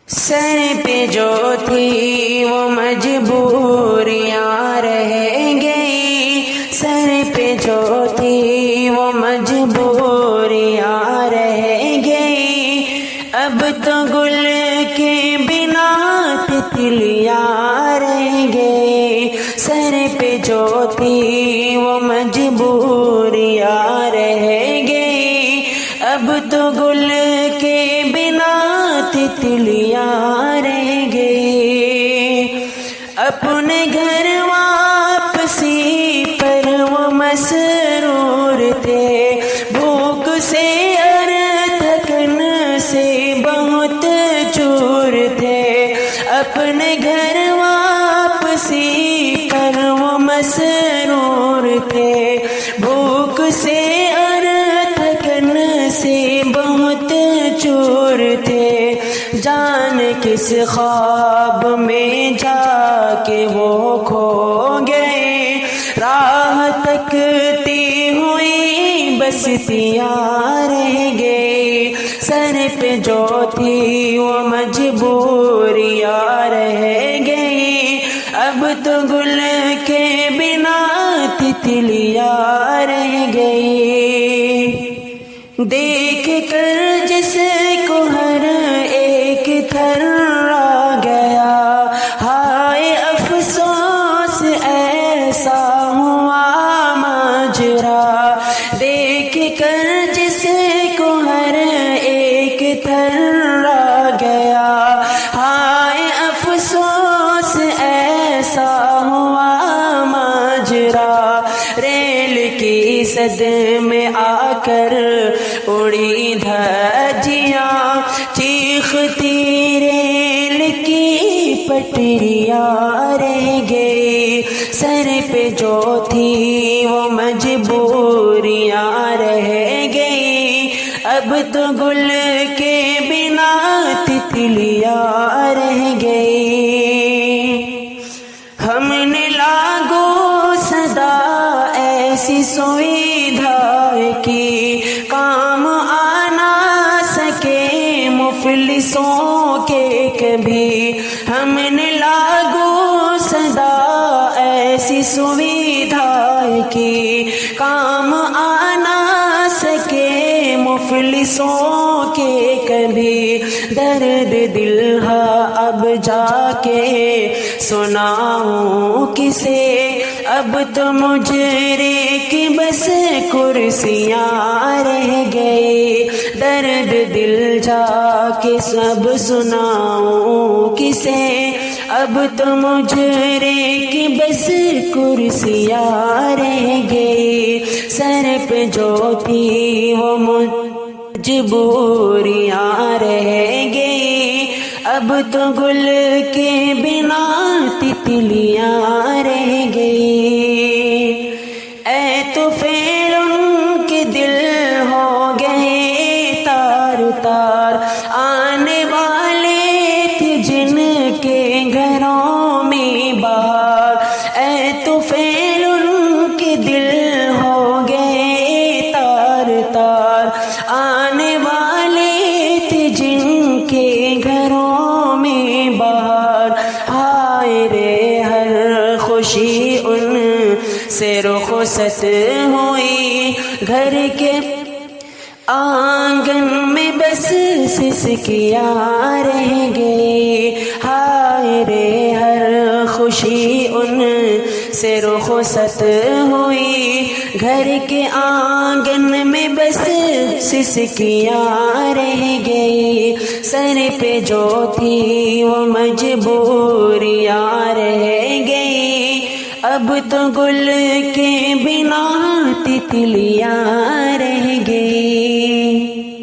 سر پہ جو تھی وہ مجبوریاں رہ گئی، سر پہ جو تھی وہ مجبوریاں رہ گئی، اب تو گل کے بنا تتلیاں رہ گئی، سر پہ جو تھی وہ مجبوریاں رہ گئی، اب تو گل کے بنا تتلیاں رہ گئی، اپنے گھر واپسی پر وہ مسرور تھے، بھوک سے اور تھکن سے بہت چور تھے، اپنے گھر واپسی پر وہ مسرور تھے، بھوک سے اور تھکن سے بہت چور تھے، جان کس خواب میں جا کے وہ کھو گئے، راہ تکتی ہوئی بستیاں رہ گئی، سر پہ جو تھی وہ مجبوریاں رہ گئی، اب تو گل کے بنا تتلیاں رہ گئی، دیکھ کر جس کو ہر ایک تھر آ گیا، ہائے افسوس ایسا ہوا ماجرا، دیکھ کر جس کو ہر ایک تھر آ گیا، ہائے افسوس ایسا ہوا ماجرا، ریل کی سد میں آ کر اڑی دھجیاں، چیختی ریل کی پٹریاں رہ گئی، سر پہ جو تھی وہ مجبوریاں رہ گئی، اب تو گل کے بنا تتلیاں رہ گئی، ہم نے لاگو صدا ایسی سویدھا کی، کام آنا سکے مفلسوں کے کبھی، ہم نے لاگو صدا ایسی سویدھا کی، کام آنا سکے مفلسوں کے کبھی، درد دل ہے اب جا کے سناؤں کسے، اب تو مجرے کی بس کرسیاں رہ گئی، درد دل جا کے سب سناؤں کسے، اب تو مجرے کی بس کرسیاں رہ گئی، سر پہ جو تھی وہ مجبوریاں رہ گئی، اب تو گل کے بنا تتلیاں رہ گئی، اے تو پھر ان کے دل ہو گئے تار تار، آنے والے تھے جن کے گھروں میں بہار، اے تو پھر ان کے دل ہو گئے تار تار، آنے والے تھے جن کے گھروں میں بہار، ہائے رے ہر خوشی ان سے رخصت ہوئی، گھر کے آنگن میں بس سسکیاں رہ گئی، ہائے رے ہر خوشی ان سے رخصت ہوئی، گھر کے آنگن میں بس سسکیاں رہ گئی، سر پہ جو تھی وہ مجبوریاں رہ گئی، اب تو گل کے بنا تتلیاں رہ گئی۔